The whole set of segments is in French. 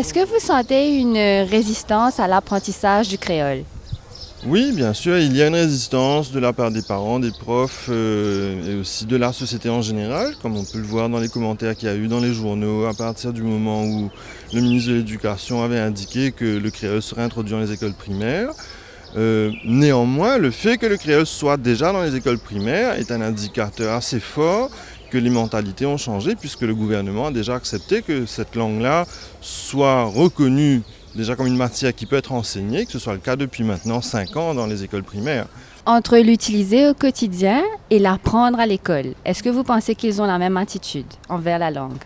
Est-ce que vous sentez une résistance à l'apprentissage du créole? Oui, bien sûr, il y a une résistance de la part des parents, des profs et aussi de la société en général, comme on peut le voir dans les commentaires qu'il y a eu dans les journaux à partir du moment où le ministre de l'Éducation avait indiqué que le créole serait introduit dans les écoles primaires. Néanmoins, le fait que le créole soit déjà dans les écoles primaires est un indicateur assez fort que les mentalités ont changé puisque le gouvernement a déjà accepté que cette langue-là soit reconnue déjà comme une matière qui peut être enseignée, que ce soit le cas depuis maintenant 5 ans dans les écoles primaires. Entre l'utiliser au quotidien et l'apprendre à l'école, est-ce que vous pensez qu'ils ont la même attitude envers la langue?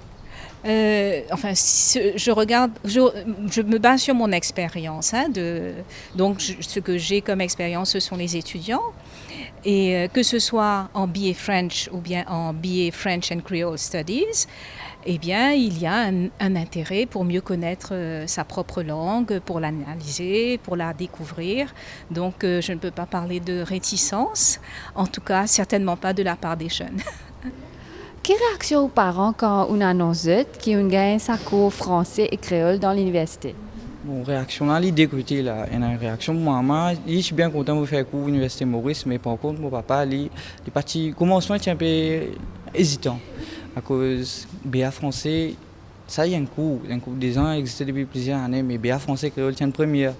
Je me base sur mon expérience. Ce que j'ai comme expérience, ce sont les étudiants. Et que ce soit en BA French ou bien en BA French and Creole Studies, eh bien, il y a un intérêt pour mieux connaître sa propre langue, pour l'analyser, pour la découvrir. Donc, je ne peux pas parler de réticence, en tout cas, certainement pas de la part des jeunes. Quelle réaction aux parents quand on annonce qu'on gagne sa cours français et créole dans l'université? Bon, réaction là, l'idée côté là, il y a une réaction. Maman, je suis bien content de faire cours à l'université Maurice, mais par contre, mon papa, il est parti, commencement, il est un peu hésitant. À cause BA français, ça, il y a un cours des ans, existait depuis plusieurs années, mais BA français créole, tient une première.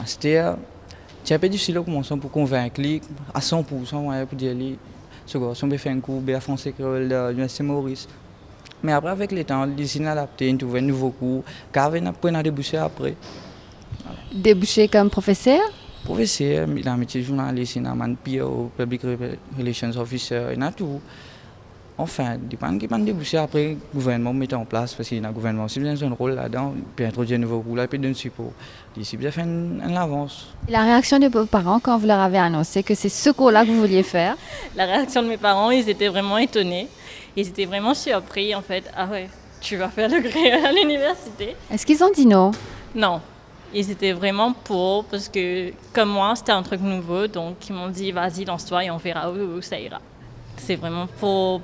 C'était un peu difficile au commencement pour convaincre lui à 100%, pour dire lui, ce gars, si on peut faire un cours BA français créole à l'université Maurice. Mais après, avec le temps, ils ont adapté, ils ont trouvé un nouveau cours, car ils ont débouché après. Débouché comme professeur? Professeur, il a un métier de journaliste, il a un PO, Public Relations Officer, il a tout. Enfin, il n'y a pas de débouché après, le gouvernement met en place, parce qu'il y a un gouvernement aussi bien un rôle là-dedans, il peut introduire un nouveau cours, là, il peut donner un support. Ici, il a fait un avance. La réaction de vos parents quand vous leur avez annoncé que c'est ce cours-là que vous vouliez faire? La réaction de mes parents, ils étaient vraiment étonnés. Ils étaient vraiment surpris, en fait. Ah ouais, tu vas faire le créole à l'université? Est-ce qu'ils ont dit non? Non. Ils étaient vraiment pour, parce que, comme moi, c'était un truc nouveau. Donc, ils m'ont dit, vas-y, lance-toi et on verra où ça ira. C'est vraiment pour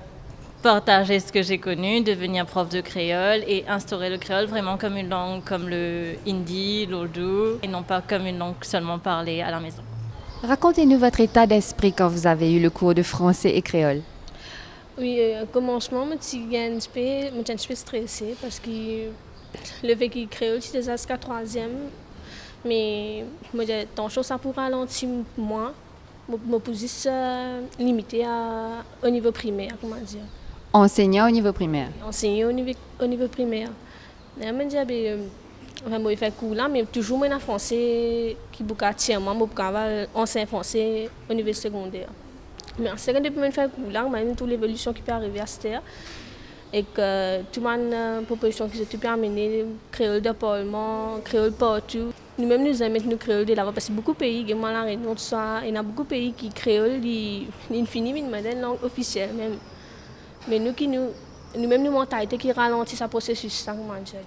partager ce que j'ai connu, devenir prof de créole et instaurer le créole vraiment comme une langue, comme le hindi, l'ourdou, et non pas comme une langue seulement parlée à la maison. Racontez-nous votre état d'esprit quand vous avez eu le cours de français et créole. Oui, au commencement, je suis un peu stressée parce que le vécu créole, c'est déjà jusqu'à troisième. Mais tant chose ça pour ralentir moi, me position limitée au niveau primaire, comment dire. Enseignant au niveau primaire. Enseigner au niveau primaire. Je me dis, je fais cours là, mais toujours en français qui est moi, je enseigner français au niveau secondaire. Mais en seconde, depuis que je fais cours là, je toute l'évolution qui peut arriver à cette terre. Et que toute ma proposition qui se peut amener, créole de parlement, créole partout. Nous-mêmes, nous aimons nous créole de là parce que beaucoup de pays, comme la Réunion, tout ça, il y a beaucoup de pays qui créole, ils finissent une langue officielle même. Mais nous-mêmes, nous mentalité qui ralentit ce processus, ça, comment dire.